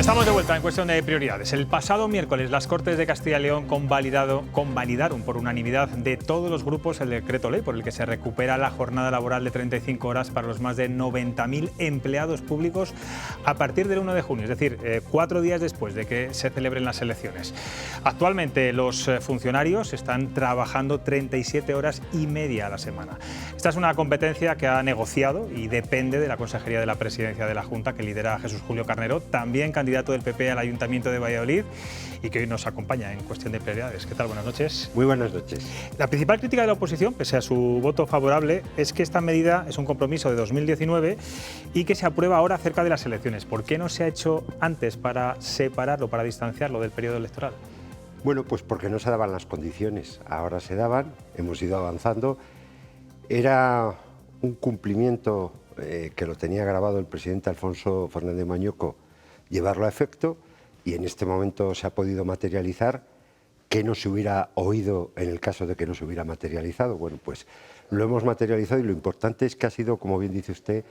Estamos de vuelta en cuestión de prioridades. El pasado miércoles las Cortes de Castilla y León convalidaron por unanimidad de todos los grupos el decreto ley por el que se recupera la jornada laboral de 35 horas para los más de 90.000 empleados públicos a partir del 1 de junio, es decir, 4 días después de que se celebren las elecciones. Actualmente los funcionarios están trabajando 37 horas y media a la semana. Esta es una competencia que ha negociado y depende de la Consejería de la Presidencia de la Junta que lidera Jesús Julio Carnero, también candidato del PP al Ayuntamiento de Valladolid y que hoy nos acompaña en cuestión de prioridades. ¿Qué tal? Buenas noches. Muy buenas noches. La principal crítica de la oposición, pese a su voto favorable, es que esta medida es un compromiso de 2019 y que se aprueba ahora cerca de las elecciones. ¿Por qué no se ha hecho antes para separarlo, para distanciarlo del periodo electoral? Bueno, pues porque no se daban las condiciones. Ahora se daban, hemos ido avanzando. Era un cumplimiento que lo tenía grabado el presidente Alfonso Fernández Mañueco, llevarlo a efecto, y en este momento se ha podido materializar. ¿Qué no se hubiera oído en el caso de que no se hubiera materializado? Bueno, pues lo hemos materializado y lo importante es que ha sido, como bien dice usted,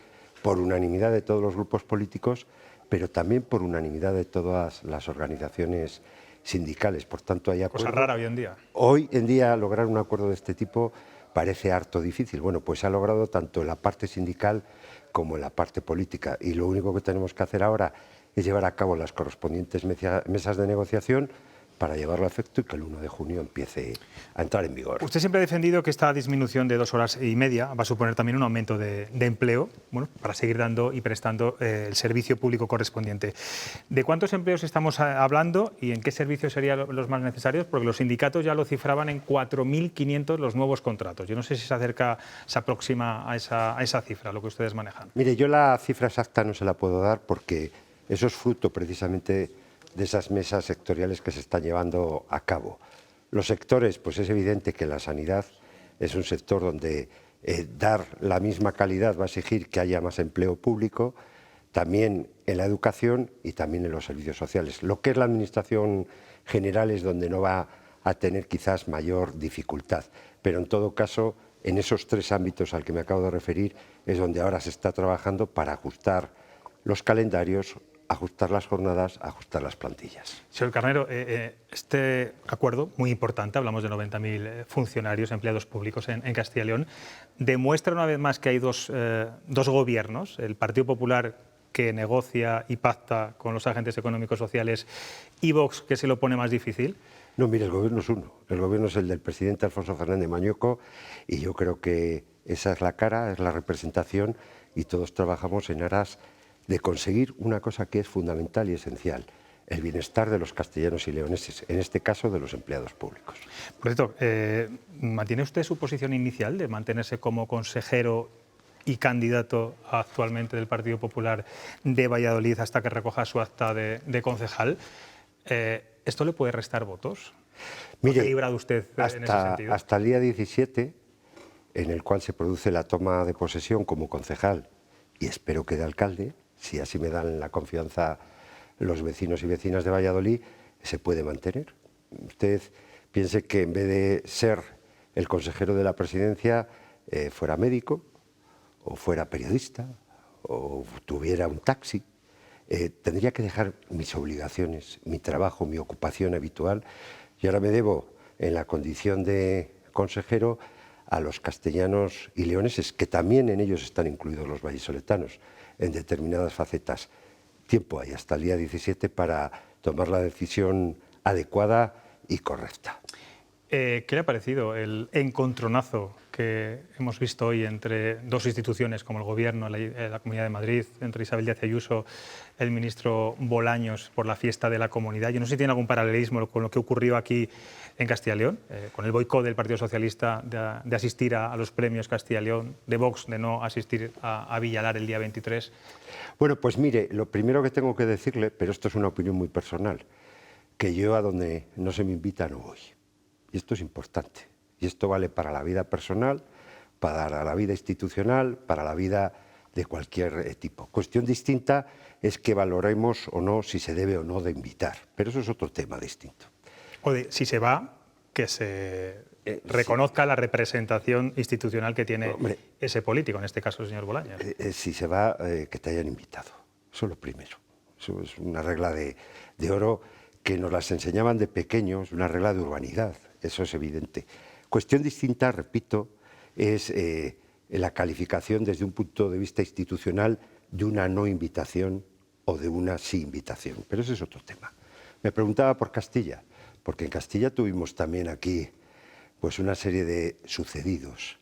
por unanimidad de todos los grupos políticos, pero también por unanimidad de todas las organizaciones sindicales. Por tanto, hay acuerdo. Cosa rara hoy en día. Hoy en día lograr un acuerdo de este tipo parece harto difícil. Bueno, pues se ha logrado tanto en la parte sindical como en la parte política, y lo único que tenemos que hacer ahora es llevar a cabo las correspondientes mesas de negociación para llevarlo a efecto y que el 1 de junio empiece a entrar en vigor. Usted siempre ha defendido que esta disminución de 2 horas y media va a suponer también un aumento de empleo, bueno, para seguir dando y prestando el servicio público correspondiente. ¿De cuántos empleos estamos hablando y en qué servicios serían los más necesarios? Porque los sindicatos ya lo cifraban en 4.500 los nuevos contratos. Yo no sé si se aproxima a esa cifra, lo que ustedes manejan. Mire, yo la cifra exacta no se la puedo dar porque eso es fruto precisamente de esas mesas sectoriales que se están llevando a cabo. Los sectores, pues es evidente que la sanidad es un sector donde dar la misma calidad va a exigir que haya más empleo público, también en la educación y también en los servicios sociales. Lo que es la administración general es donde no va a tener quizás mayor dificultad, pero en todo caso, en esos 3 ámbitos al que me acabo de referir es donde ahora se está trabajando para ajustar los calendarios, ajustar las jornadas, ajustar las plantillas. Señor Carnero, este acuerdo, muy importante, hablamos de 90.000 funcionarios, empleados públicos en Castilla y León, demuestra una vez más que hay dos gobiernos, el Partido Popular que negocia y pacta con los agentes económicos sociales y Vox que se lo pone más difícil. No, mire, el gobierno es uno. El gobierno es el del presidente Alfonso Fernández Mañueco y yo creo que esa es la cara, es la representación y todos trabajamos en aras de conseguir una cosa que es fundamental y esencial, el bienestar de los castellanos y leoneses, en este caso de los empleados públicos. Por cierto, ¿mantiene usted su posición inicial de mantenerse como consejero y candidato actualmente del Partido Popular de Valladolid hasta que recoja su acta de concejal? ¿Esto le puede restar votos? Mire, ¿Ha librado usted en ese sentido? Hasta el día 17, en el cual se produce la toma de posesión como concejal y espero que de alcalde, si así me dan la confianza los vecinos y vecinas de Valladolid, se puede mantener. Usted piense que en vez de ser el consejero de la presidencia fuera médico o fuera periodista o tuviera un taxi, tendría que dejar mis obligaciones, mi trabajo, mi ocupación habitual, y ahora me debo, en la condición de consejero, a los castellanos y leoneses, que también en ellos están incluidos los vallisoletanos, en determinadas facetas. Tiempo hay hasta el día 17 para tomar la decisión adecuada y correcta. ¿Qué le ha parecido el encontronazo que hemos visto hoy entre dos instituciones como el Gobierno, la Comunidad de Madrid, entre Isabel Díaz Ayuso, el ministro Bolaños por la fiesta de la Comunidad? Yo no sé si tiene algún paralelismo con lo que ocurrió aquí en Castilla y León, con el boicot del Partido Socialista de asistir a los premios Castilla y León, de Vox de no asistir a Villalar el día 23. Bueno, pues mire, lo primero que tengo que decirle, pero esto es una opinión muy personal, que yo a donde no se me invita no voy. Y esto es importante. Y esto vale para la vida personal, para la vida institucional, para la vida de cualquier tipo. Cuestión distinta es que valoremos o no si se debe o no de invitar. Pero eso es otro tema distinto. O de si se va, que se reconozca la representación institucional que tiene ese político, en este caso el señor Bolaños. Si se va, que te hayan invitado. Eso es lo primero. Eso es una regla de oro que nos las enseñaban de pequeños, una regla de urbanidad, eso es evidente. Cuestión distinta, repito, es la calificación desde un punto de vista institucional de una no invitación o de una sí invitación, pero ese es otro tema. Me preguntaba por Castilla, porque en Castilla tuvimos también aquí pues una serie de sucedidos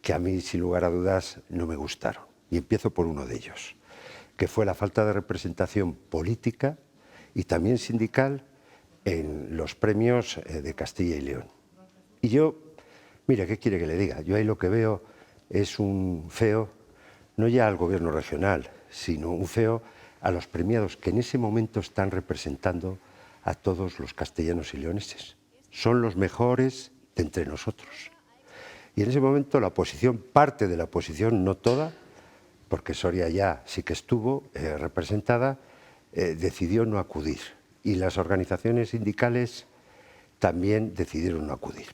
que a mí, sin lugar a dudas, no me gustaron. Y empiezo por uno de ellos, que fue la falta de representación política y también sindical en los premios de Castilla y León. Y yo, mira, ¿qué quiere que le diga? Yo ahí lo que veo es un feo, no ya al gobierno regional, sino un feo a los premiados que en ese momento están representando a todos los castellanos y leoneses. Son los mejores de entre nosotros. Y en ese momento la oposición, parte de la oposición, no toda, porque Soria ya sí que estuvo representada, decidió no acudir. Y las organizaciones sindicales también decidieron no acudir.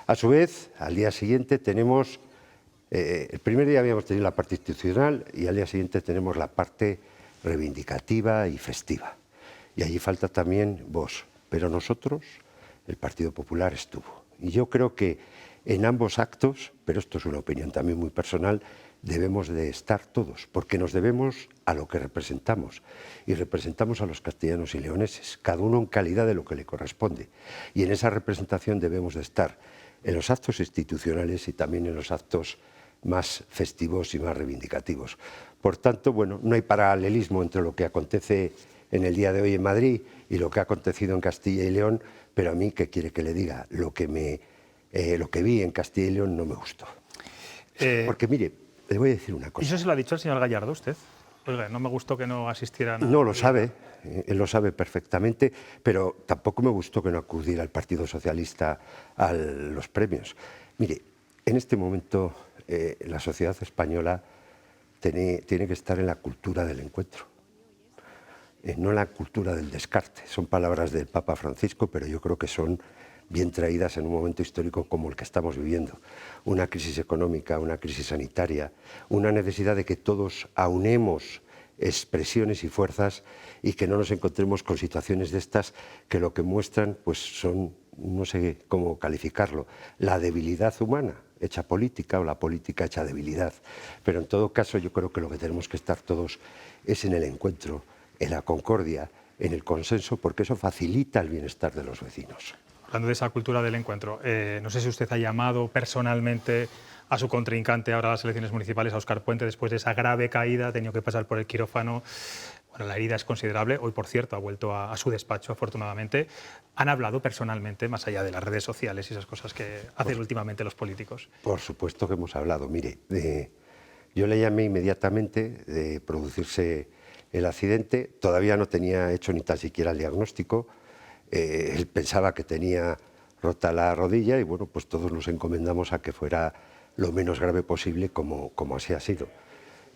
A su vez, al día siguiente tenemos, el primer día habíamos tenido la parte institucional y al día siguiente tenemos la parte reivindicativa y festiva. Y allí falta también Vox, pero nosotros, el Partido Popular, estuvo. Y yo creo que en ambos actos, pero esto es una opinión también muy personal, debemos de estar todos, porque nos debemos a lo que representamos. Y representamos a los castellanos y leoneses, cada uno en calidad de lo que le corresponde. Y en esa representación debemos de estar en los actos institucionales y también en los actos más festivos y más reivindicativos. Por tanto, bueno, no hay paralelismo entre lo que acontece en el día de hoy en Madrid y lo que ha acontecido en Castilla y León, pero a mí, ¿qué quiere que le diga? Lo que vi en Castilla y León no me gustó. Porque, mire, le voy a decir una cosa. ¿Y eso se lo ha dicho el señor Gallardo usted? Oiga, no me gustó que no asistieran. No lo sabe, él lo sabe perfectamente, pero tampoco me gustó que no acudiera el Partido Socialista a los premios. Mire, en este momento la sociedad española tiene que estar en la cultura del encuentro, no en la cultura del descarte. Son palabras del Papa Francisco, pero yo creo que son bien traídas en un momento histórico como el que estamos viviendo. Una crisis económica, una crisis sanitaria, una necesidad de que todos aunemos expresiones y fuerzas y que no nos encontremos con situaciones de estas que lo que muestran pues son, no sé cómo calificarlo, la debilidad humana hecha política o la política hecha debilidad. Pero en todo caso yo creo que lo que tenemos que estar todos es en el encuentro, en la concordia, en el consenso, porque eso facilita el bienestar de los vecinos. Hablando de esa cultura del encuentro, no sé si usted ha llamado personalmente a su contrincante ahora a las elecciones municipales, a Óscar Puente, después de esa grave caída, ha tenido que pasar por el quirófano. Bueno, la herida es considerable. Hoy, por cierto, ha vuelto a su despacho, afortunadamente. ¿Han hablado personalmente, más allá de las redes sociales y esas cosas que hacen últimamente los políticos? Por supuesto que hemos hablado. Mire, yo le llamé inmediatamente de producirse el accidente. Todavía no tenía hecho ni tan siquiera el diagnóstico. Él pensaba que tenía rota la rodilla y bueno, pues todos nos encomendamos a que fuera lo menos grave posible como así ha sido.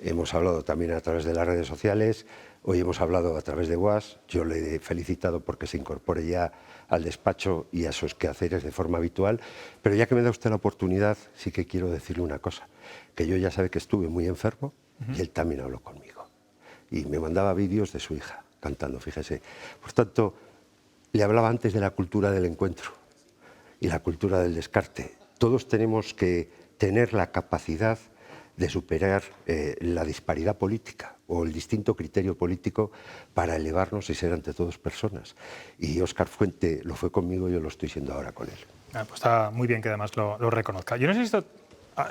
Hemos hablado también a través de las redes sociales, hoy hemos hablado a través de WhatsApp. Yo le he felicitado porque se incorpore ya al despacho y a sus quehaceres de forma habitual, pero ya que me da usted la oportunidad, sí que quiero decirle una cosa, que yo ya sabe que estuve muy enfermo y él también habló conmigo y me mandaba vídeos de su hija cantando, fíjese. Por tanto, le hablaba antes de la cultura del encuentro y la cultura del descarte. Todos tenemos que tener la capacidad de superar la disparidad política o el distinto criterio político para elevarnos y ser ante todos personas. Y Óscar Puente lo fue conmigo y yo lo estoy siendo ahora con él. Pues está muy bien que además lo reconozca. Yo no sé si esto,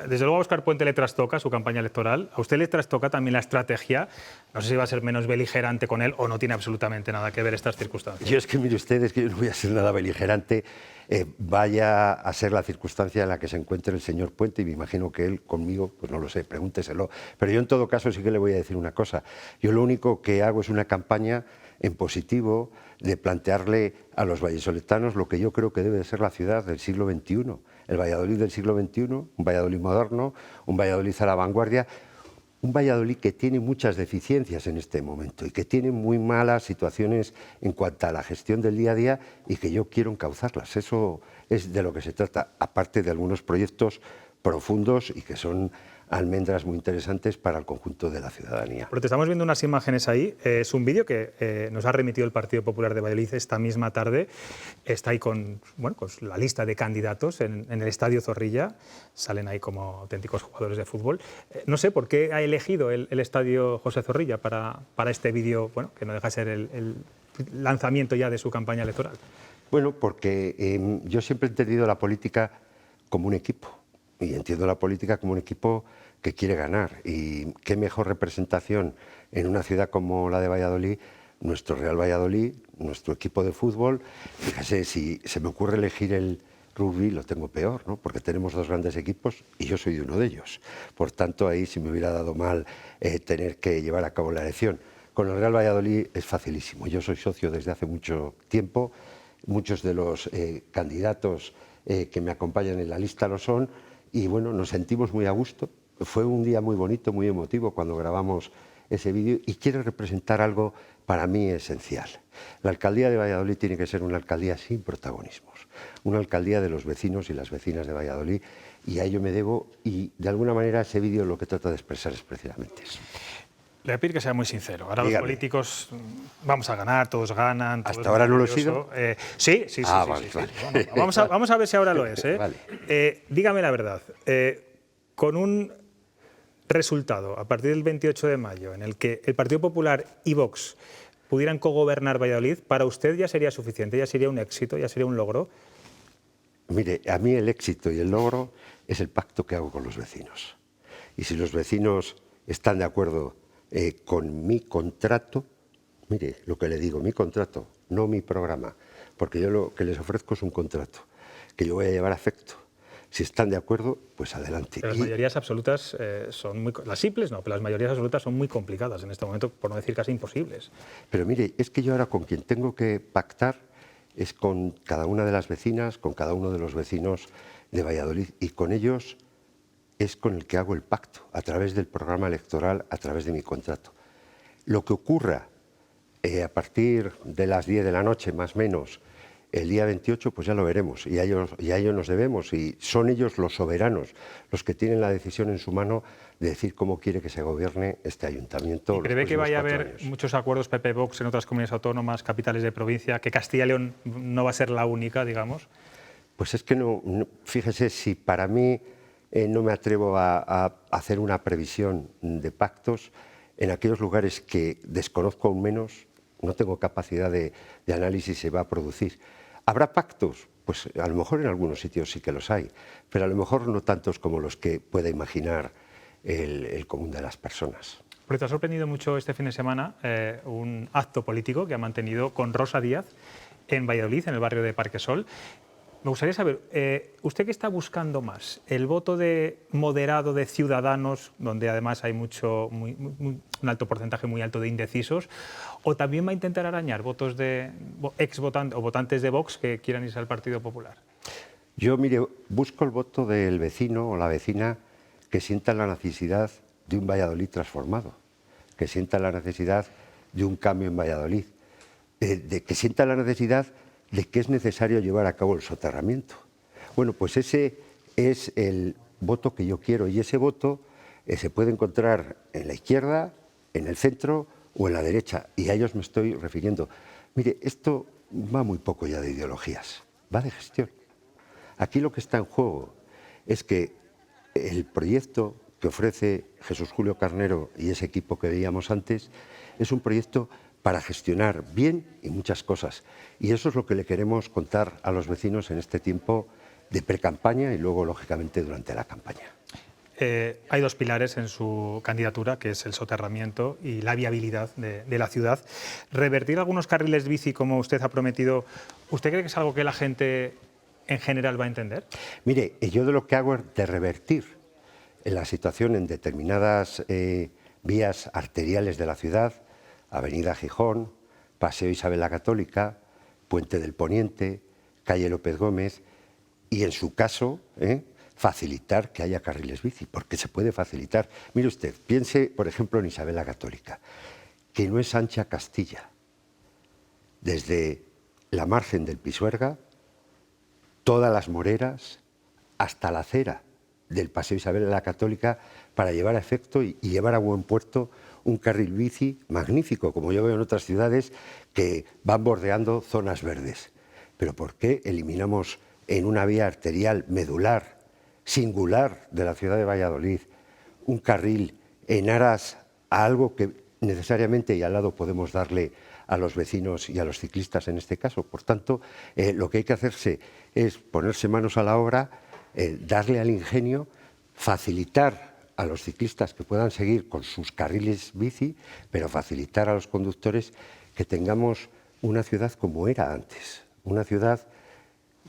desde luego a Óscar Puente le trastoca su campaña electoral, a usted le trastoca también la estrategia, no sé si va a ser menos beligerante con él o no tiene absolutamente nada que ver estas circunstancias. Yo es que, mire usted, es que yo no voy a ser nada beligerante, vaya a ser la circunstancia en la que se encuentre el señor Puente y me imagino que él conmigo, pues no lo sé, pregúnteselo. Pero yo en todo caso sí que le voy a decir una cosa, yo lo único que hago es una campaña en positivo de plantearle a los vallisoletanos lo que yo creo que debe de ser la ciudad del siglo XXI, el Valladolid del siglo XXI, un Valladolid moderno, un Valladolid a la vanguardia, un Valladolid que tiene muchas deficiencias en este momento y que tiene muy malas situaciones en cuanto a la gestión del día a día y que yo quiero encauzarlas. Eso es de lo que se trata, aparte de algunos proyectos profundos y que son almendras muy interesantes para el conjunto de la ciudadanía. Pero te estamos viendo unas imágenes ahí. Es un vídeo que nos ha remitido el Partido Popular de Valladolid esta misma tarde. Está ahí con la lista de candidatos en el Estadio Zorrilla. Salen ahí como auténticos jugadores de fútbol. No sé por qué ha elegido el Estadio José Zorrilla para este vídeo, que no deja de ser el lanzamiento ya de su campaña electoral. Bueno, porque yo siempre he entendido la política como un equipo. Y entiendo la política como un equipo que quiere ganar. Y qué mejor representación en una ciudad como la de Valladolid, nuestro Real Valladolid, nuestro equipo de fútbol. Fíjese, si se me ocurre elegir el rugby, lo tengo peor, ¿no? Porque tenemos dos grandes equipos y yo soy de uno de ellos. Por tanto, ahí sí me hubiera dado mal tener que llevar a cabo la elección. Con el Real Valladolid es facilísimo. Yo soy socio desde hace mucho tiempo. Muchos de los candidatos que me acompañan en la lista lo son. Y bueno, nos sentimos muy a gusto. Fue un día muy bonito, muy emotivo cuando grabamos ese vídeo y quiero representar algo para mí esencial. La alcaldía de Valladolid tiene que ser una alcaldía sin protagonismos, una alcaldía de los vecinos y las vecinas de Valladolid, y a ello me debo, y de alguna manera ese vídeo lo que trata de expresar es precisamente eso. Le voy a pedir que sea muy sincero. Ahora Dígame. los políticos vamos a ganar, todos ganan. ¿Hasta ahora no lo he sido? Sí. Vale. Bueno, vamos a ver si ahora lo es. Vale. Dígame la verdad. Con un resultado a partir del 28 de mayo en el que el Partido Popular y Vox pudieran cogobernar Valladolid, ¿para usted ya sería suficiente? ¿Ya sería un éxito? ¿Ya sería un logro? Mire, a mí el éxito y el logro es el pacto que hago con los vecinos. Y si los vecinos están de acuerdo con mi contrato, mire lo que le digo, mi contrato, no mi programa, porque yo lo que les ofrezco es un contrato que yo voy a llevar a efecto. Si están de acuerdo, pues adelante. Pero las mayorías absolutas son muy... Las simples no, pero las mayorías absolutas son muy complicadas en este momento, por no decir casi imposibles. Pero mire, es que yo ahora con quien tengo que pactar es con cada una de las vecinas, con cada uno de los vecinos de Valladolid, y con ellos es con el que hago el pacto, a través del programa electoral, a través de mi contrato. Lo que ocurra a partir de las 10 de la noche, más o menos, el día 28, pues ya lo veremos, y a ellos nos debemos, y son ellos los soberanos, los que tienen la decisión en su mano de decir cómo quiere que se gobierne este ayuntamiento. ¿Y prevé que vaya a haber muchos acuerdos PP-Vox en otras comunidades autónomas, capitales de provincia, que Castilla y León no va a ser la única, digamos? Pues es que no, fíjese, si para mí no me atrevo a hacer una previsión de pactos, en aquellos lugares que desconozco aún menos, no tengo capacidad de análisis, se va a producir. ¿Habrá pactos? Pues a lo mejor en algunos sitios sí que los hay, pero a lo mejor no tantos como los que pueda imaginar el común de las personas. Porque te ha sorprendido mucho este fin de semana un acto político que ha mantenido con Rosa Díaz en Valladolid, en el barrio de Parquesol. Me gustaría saber, ¿usted qué está buscando más? ¿El voto moderado de Ciudadanos, donde además hay un alto porcentaje muy alto de indecisos, o también va a intentar arañar votos de exvotantes o votantes de Vox que quieran irse al Partido Popular? Yo, mire, busco el voto del vecino o la vecina que sienta la necesidad de un Valladolid transformado, que sienta la necesidad de un cambio en Valladolid, que sienta la necesidad de que es necesario llevar a cabo el soterramiento. Bueno, pues ese es el voto que yo quiero, y ese voto se puede encontrar en la izquierda, en el centro o en la derecha, y a ellos me estoy refiriendo. Mire, esto va muy poco ya de ideologías, va de gestión. Aquí lo que está en juego es que el proyecto que ofrece Jesús Julio Carnero y ese equipo que veíamos antes es un proyecto para gestionar bien y muchas cosas. Y eso es lo que le queremos contar a los vecinos en este tiempo de precampaña y luego, lógicamente, durante la campaña. Hay dos pilares en su candidatura, que es el soterramiento y la viabilidad de la ciudad. Revertir algunos carriles bici, como usted ha prometido, ¿usted cree que es algo que la gente en general va a entender? Mire, yo de lo que hago es de revertir la situación en determinadas vías arteriales de la ciudad, Avenida Gijón, Paseo Isabel la Católica, Puente del Poniente, Calle López Gómez, y en su caso, facilitar que haya carriles bici, porque se puede facilitar. Mire usted, piense, por ejemplo, en Isabel la Católica, que no es ancha Castilla. Desde la margen del Pisuerga, todas las Moreras, hasta la acera del Paseo Isabel la Católica para llevar a efecto y llevar a buen puerto un carril bici magnífico, como yo veo en otras ciudades que van bordeando zonas verdes. Pero ¿por qué eliminamos en una vía arterial medular, singular de la ciudad de Valladolid, un carril en aras a algo que necesariamente y al lado podemos darle a los vecinos y a los ciclistas en este caso? Por tanto, lo que hay que hacerse es ponerse manos a la obra, darle al ingenio, facilitar a los ciclistas que puedan seguir con sus carriles bici, pero facilitar a los conductores que tengamos una ciudad como era antes, una ciudad,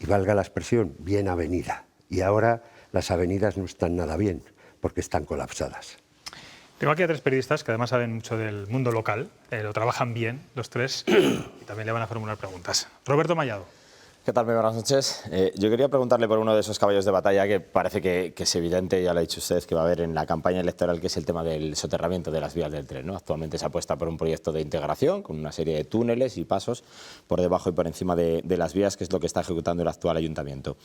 y valga la expresión, bien avenida. Y ahora las avenidas no están nada bien, porque están colapsadas. Tengo aquí a tres periodistas que además saben mucho del mundo local, lo trabajan bien los tres y también le van a formular preguntas. Roberto Mallado. ¿Qué tal? Muy buenas noches. Yo quería preguntarle por uno de esos caballos de batalla que parece que es evidente, ya lo ha dicho usted, que va a haber en la campaña electoral, que es el tema del soterramiento de las vías del tren, ¿no? Actualmente se apuesta por un proyecto de integración con una serie de túneles y pasos por debajo y por encima de las vías, que es lo que está ejecutando el actual ayuntamiento.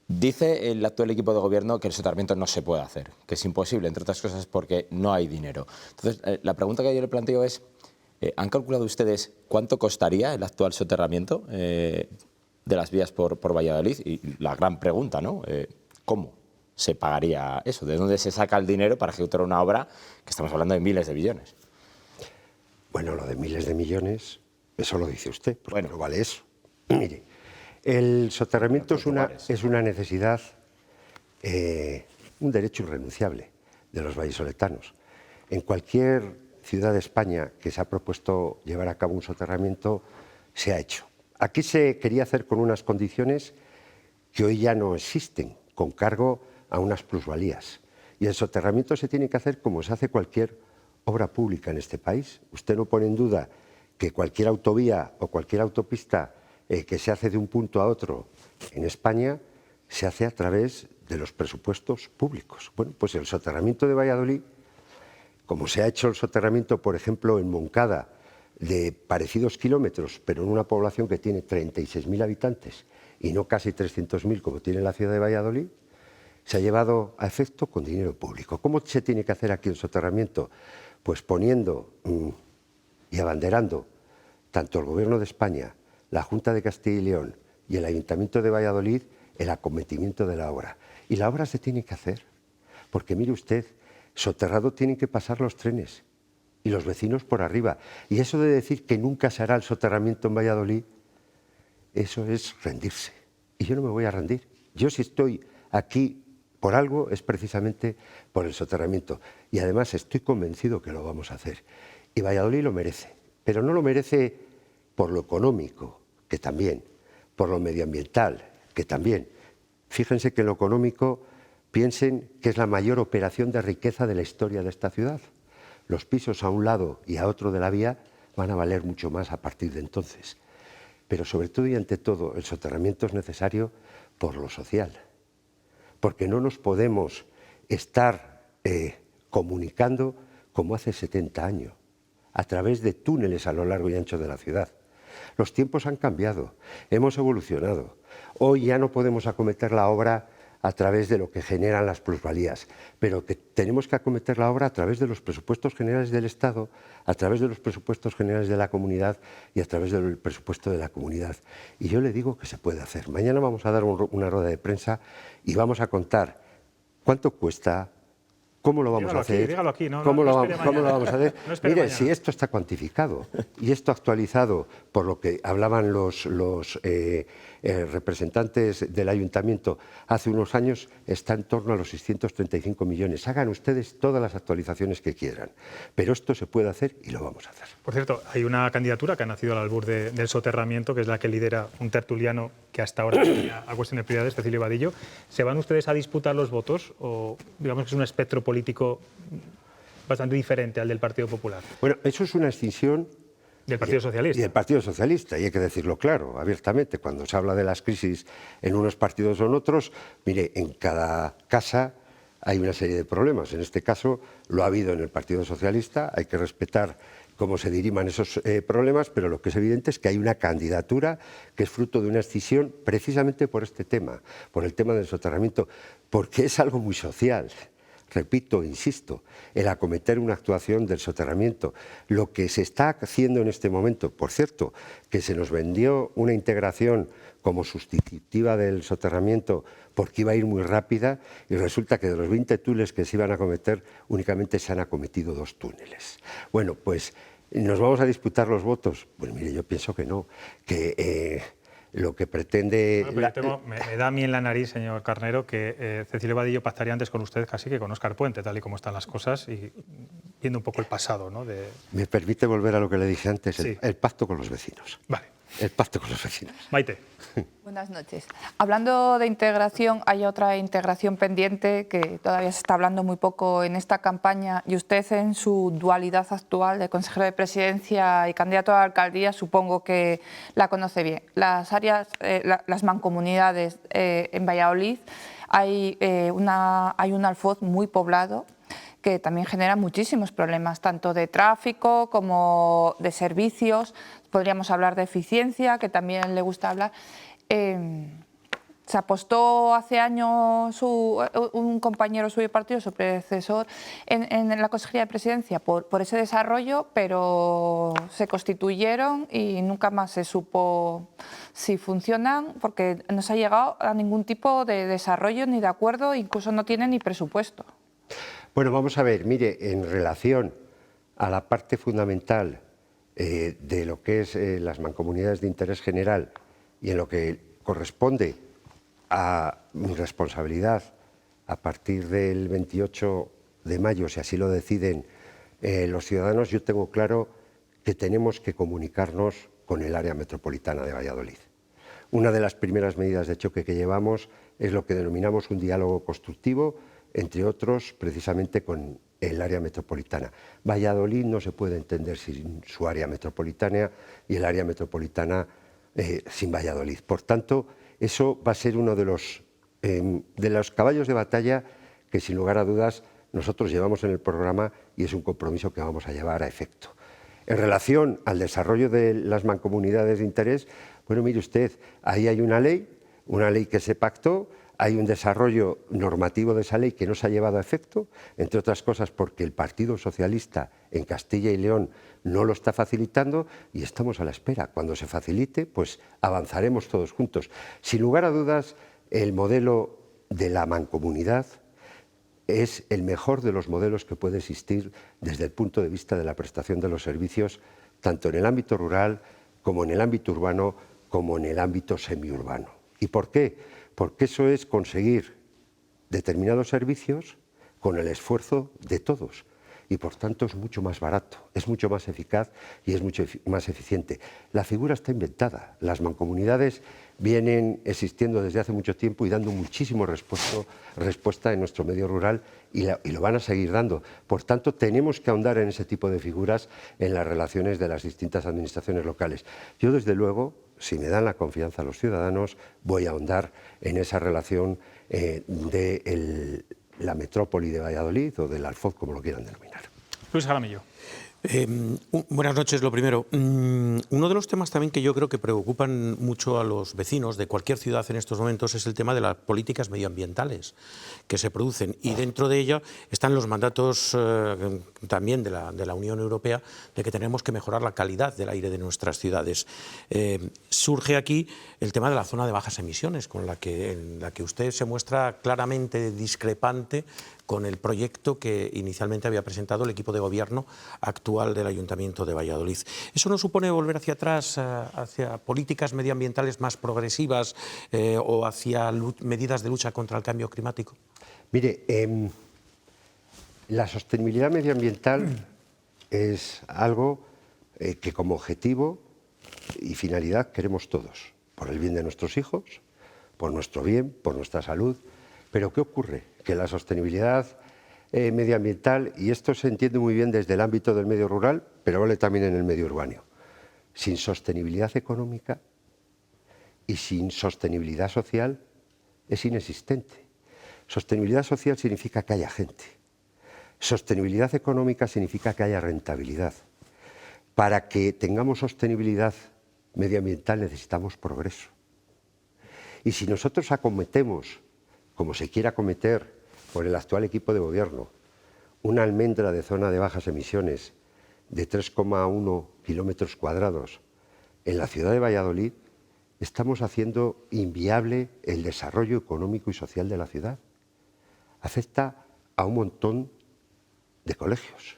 Dice el actual equipo de gobierno que el soterramiento no se puede hacer, que es imposible, entre otras cosas porque no hay dinero. Entonces, la pregunta que yo le planteo es, ¿han calculado ustedes cuánto costaría el actual soterramiento de las vías por Valladolid? Y la gran pregunta, ¿no? ¿Cómo se pagaría eso? ¿De dónde se saca el dinero para ejecutar una obra que estamos hablando de miles de millones? Bueno, lo de miles de millones, eso lo dice usted, porque bueno, no vale eso. Mire, el soterramiento es una necesidad, un derecho irrenunciable de los vallisoletanos. En cualquier ciudad de España que se ha propuesto llevar a cabo un soterramiento, se ha hecho. Aquí se quería hacer con unas condiciones que hoy ya no existen, con cargo a unas plusvalías. Y el soterramiento se tiene que hacer como se hace cualquier obra pública en este país. Usted no pone en duda que cualquier autovía o cualquier autopista que se hace de un punto a otro en España se hace a través de los presupuestos públicos. Bueno, pues el soterramiento de Valladolid, como se ha hecho el soterramiento, por ejemplo, en Moncada, de parecidos kilómetros, pero en una población que tiene 36.000 habitantes y no casi 300.000 como tiene la ciudad de Valladolid, se ha llevado a efecto con dinero público. ¿Cómo se tiene que hacer aquí el soterramiento? Pues poniendo y abanderando tanto el Gobierno de España, la Junta de Castilla y León y el Ayuntamiento de Valladolid el acometimiento de la obra. Y la obra se tiene que hacer, porque mire usted, soterrado tienen que pasar los trenes y los vecinos por arriba. Y eso de decir que nunca se hará el soterramiento en Valladolid, eso es rendirse. Y yo no me voy a rendir. Yo si estoy aquí por algo es precisamente por el soterramiento. Y además estoy convencido que lo vamos a hacer. Y Valladolid lo merece, pero no lo merece por lo económico, que también, por lo medioambiental, que también. Fíjense que en lo económico piensen que es la mayor operación de riqueza de la historia de esta ciudad. Los pisos a un lado y a otro de la vía van a valer mucho más a partir de entonces. Pero sobre todo y ante todo, el soterramiento es necesario por lo social, porque no nos podemos estar comunicando como hace 70 años, a través de túneles a lo largo y ancho de la ciudad. Los tiempos han cambiado, hemos evolucionado. Hoy ya no podemos acometer la obra a través de lo que generan las plusvalías, pero que tenemos que acometer la obra a través de los presupuestos generales del Estado, a través de los presupuestos generales de la comunidad y a través del presupuesto de la comunidad. Y yo le digo que se puede hacer. Mañana vamos a dar una rueda de prensa y vamos a contar cuánto cuesta, cómo lo vamos a hacer, dígalo aquí, cómo lo vamos a hacer. No Mire, mañana. si esto está cuantificado y esto actualizado por lo que hablaban los representantes del ayuntamiento hace unos años, está en torno a los 635 millones. Hagan ustedes todas las actualizaciones que quieran, pero esto se puede hacer y lo vamos a hacer. Por cierto, hay una candidatura que ha nacido al albur del soterramiento, que es la que lidera un tertuliano que hasta ahora tenía a cuestiones prioridades, Cecilio Vadillo. ¿Se van ustedes a disputar los votos o digamos que es un espectro político bastante diferente al del Partido Popular? Bueno, eso es una extinción del Partido Socialista. Y del Partido Socialista, y hay que decirlo claro, abiertamente. Cuando se habla de las crisis en unos partidos o en otros, mire, en cada casa hay una serie de problemas. En este caso lo ha habido en el Partido Socialista, hay que respetar cómo se diriman esos problemas, pero lo que es evidente es que hay una candidatura que es fruto de una escisión precisamente por este tema, por el tema del soterramiento, porque es algo muy social. Repito, insisto, el acometer una actuación del soterramiento. Lo que se está haciendo en este momento, por cierto, que se nos vendió una integración como sustitutiva del soterramiento porque iba a ir muy rápida y resulta que de los 20 túneles que se iban a acometer únicamente se han acometido 2 túneles. Bueno, pues ¿nos vamos a disputar los votos? Pues mire, yo pienso que no, que lo que pretende... Bueno, me da a mí en la nariz, señor Carnero, que Cecilio Vadillo pactaría antes con usted casi que con Óscar Puente, tal y como están las cosas, y viendo un poco el pasado, ¿no? ¿Me permite volver a lo que le dije antes? Sí. El pacto con los vecinos. Vale. El pacto con los vecinos. Maite. Buenas noches. Hablando de integración, hay otra integración pendiente que todavía se está hablando muy poco en esta campaña y usted en su dualidad actual de consejero de presidencia y candidato a la alcaldía supongo que la conoce bien. Las áreas, las mancomunidades en Valladolid, hay un alfoz muy poblado que también genera muchísimos problemas, tanto de tráfico como de servicios. Podríamos hablar de eficiencia, que también le gusta hablar. Se apostó hace años un compañero suyo de partido, su predecesor, en la Consejería de Presidencia por ese desarrollo, pero se constituyeron y nunca más se supo si funcionan, porque no se ha llegado a ningún tipo de desarrollo ni de acuerdo, incluso no tienen ni presupuesto. Bueno, vamos a ver, mire, en relación a la parte fundamental de lo que es las mancomunidades de interés general y en lo que corresponde a mi responsabilidad a partir del 28 de mayo, si así lo deciden los ciudadanos, yo tengo claro que tenemos que comunicarnos con el área metropolitana de Valladolid. Una de las primeras medidas de choque que llevamos es lo que denominamos un diálogo constructivo, entre otros, precisamente con el área metropolitana. Valladolid no se puede entender sin su área metropolitana y el área metropolitana sin Valladolid. Por tanto, eso va a ser uno de los caballos de batalla que, sin lugar a dudas, nosotros llevamos en el programa y es un compromiso que vamos a llevar a efecto. En relación al desarrollo de las mancomunidades de interés, bueno, mire usted, ahí hay una ley que se pactó. Hay un desarrollo normativo de esa ley que no se ha llevado a efecto, entre otras cosas porque el Partido Socialista en Castilla y León no lo está facilitando y estamos a la espera. Cuando se facilite, pues avanzaremos todos juntos. Sin lugar a dudas, el modelo de la mancomunidad es el mejor de los modelos que puede existir desde el punto de vista de la prestación de los servicios, tanto en el ámbito rural como en el ámbito urbano, como en el ámbito semiurbano. ¿Y por qué? Porque eso es conseguir determinados servicios con el esfuerzo de todos y por tanto es mucho más barato, es mucho más eficaz y es mucho más eficiente. La figura está inventada, las mancomunidades vienen existiendo desde hace mucho tiempo y dando muchísimo respuesta en nuestro medio rural y lo van a seguir dando. Por tanto, tenemos que ahondar en ese tipo de figuras en las relaciones de las distintas administraciones locales. Yo, desde luego, si me dan la confianza a los ciudadanos, voy a ahondar en esa relación de la metrópoli de Valladolid o del Alfoz, como lo quieran denominar. Luis Jaramillo. Buenas noches, lo primero. Uno de los temas también que yo creo que preocupan mucho a los vecinos de cualquier ciudad en estos momentos es el tema de las políticas medioambientales que se producen y dentro de ella están los mandatos también de la Unión Europea de que tenemos que mejorar la calidad del aire de nuestras ciudades. Surge aquí el tema de la zona de bajas emisiones, en la que usted se muestra claramente discrepante con el proyecto que inicialmente había presentado el equipo de gobierno actual del Ayuntamiento de Valladolid. ¿Eso no supone volver hacia atrás, hacia políticas medioambientales más progresivas o hacia medidas de lucha contra el cambio climático? Mire, la sostenibilidad medioambiental es algo que como objetivo y finalidad queremos todos, por el bien de nuestros hijos, por nuestro bien, por nuestra salud. Pero ¿qué ocurre? Que la sostenibilidad medioambiental, y esto se entiende muy bien desde el ámbito del medio rural, pero vale también en el medio urbano, sin sostenibilidad económica y sin sostenibilidad social es inexistente. Sostenibilidad social significa que haya gente. Sostenibilidad económica significa que haya rentabilidad. para que tengamos sostenibilidad medioambiental necesitamos progreso. Y si nosotros acometemos, como se quiera acometer por el actual equipo de gobierno, una almendra de zona de bajas emisiones de 3,1 kilómetros cuadrados en la ciudad de Valladolid, estamos haciendo inviable el desarrollo económico y social de la ciudad. Afecta a un montón de colegios,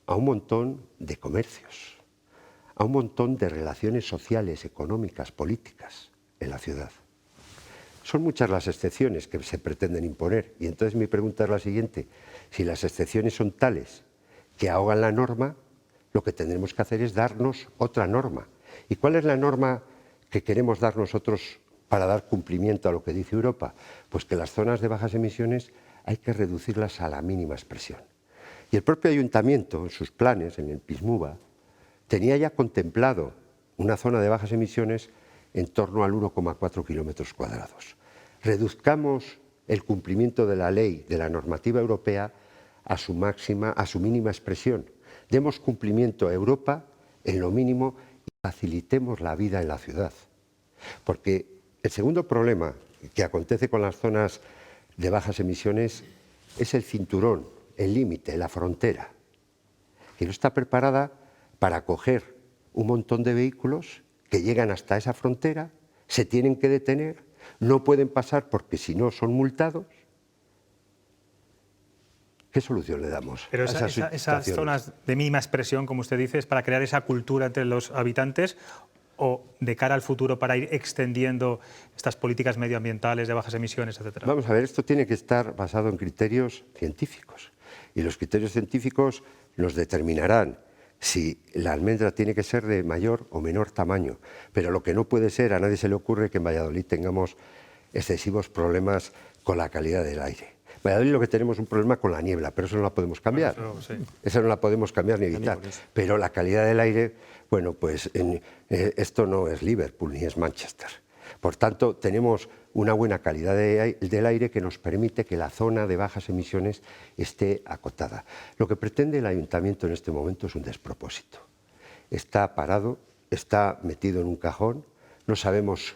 a un montón de comercios, a un montón de relaciones sociales, económicas, políticas en la ciudad. Son muchas las excepciones que se pretenden imponer y entonces mi pregunta es la siguiente: si las excepciones son tales que ahogan la norma, lo que tendremos que hacer es darnos otra norma. ¿Y cuál es la norma que queremos dar nosotros para dar cumplimiento a lo que dice Europa? Pues que las zonas de bajas emisiones hay que reducirlas a la mínima expresión. Y el propio ayuntamiento, en sus planes, en el PISMUVA, tenía ya contemplado una zona de bajas emisiones en torno al 1,4 kilómetros cuadrados. Reduzcamos el cumplimiento de la ley, de la normativa europea, a su mínima expresión. Demos cumplimiento a Europa en lo mínimo y facilitemos la vida en la ciudad. Porque el segundo problema que acontece con las zonas de bajas emisiones es el cinturón, el límite, la frontera, que no está preparada para acoger un montón de vehículos que llegan hasta esa frontera, se tienen que detener, no pueden pasar porque si no son multados. ¿Qué solución le damos Pero a esas esas situaciones? zonas de mínima expresión, como usted dice, es para crear esa cultura entre los habitantes o de cara al futuro para ir extendiendo estas políticas medioambientales de bajas emisiones, etcétera? Vamos a ver, esto tiene que estar basado en criterios científicos y los criterios científicos nos determinarán si la almendra tiene que ser de mayor o menor tamaño, pero lo que no puede ser, a nadie se le ocurre que en Valladolid tengamos excesivos problemas con la calidad del aire. En Valladolid lo que tenemos es un problema con la niebla, pero eso no la podemos cambiar. Bueno, eso, sí. Esa no la podemos cambiar ni evitar. Pero la calidad del aire, bueno, pues esto no es Liverpool ni es Manchester. Por tanto, tenemos una buena calidad del aire que nos permite que la zona de bajas emisiones esté acotada. Lo que pretende el ayuntamiento en este momento es un despropósito. Está parado, está metido en un cajón, no sabemos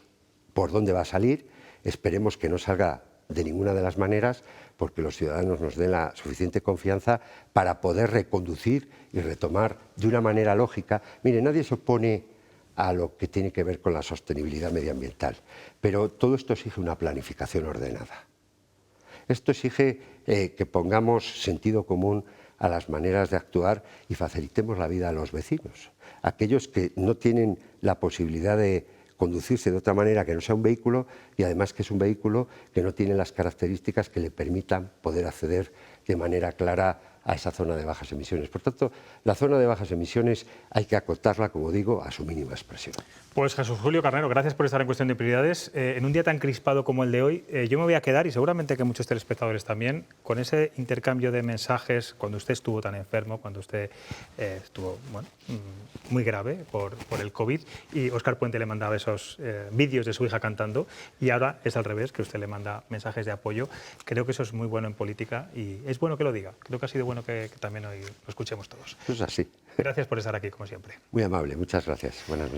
por dónde va a salir, esperemos que no salga de ninguna de las maneras, porque los ciudadanos nos den la suficiente confianza para poder reconducir y retomar de una manera lógica. Mire, nadie se opone a lo que tiene que ver con la sostenibilidad medioambiental, pero todo esto exige una planificación ordenada. Esto exige que pongamos sentido común a las maneras de actuar y facilitemos la vida a los vecinos, aquellos que no tienen la posibilidad de conducirse de otra manera que no sea un vehículo y además que es un vehículo que no tiene las características que le permitan poder acceder de manera clara a esa zona de bajas emisiones. Por tanto, la zona de bajas emisiones hay que acotarla, como digo, a su mínima expresión. Pues Jesús Julio Carnero, gracias por estar en Cuestión de Prioridades. En un día tan crispado como el de hoy, yo me voy a quedar, y seguramente que muchos telespectadores también, con ese intercambio de mensajes cuando usted estuvo tan enfermo, cuando usted estuvo muy grave por el COVID, y Óscar Puente le mandaba esos vídeos de su hija cantando, y ahora es al revés, que usted le manda mensajes de apoyo. Creo que eso es muy bueno en política y es bueno que lo diga. Creo que ha sido bueno que también hoy lo escuchemos todos. Eso es así. Gracias por estar aquí, como siempre. Muy amable, muchas gracias. Buenas noches.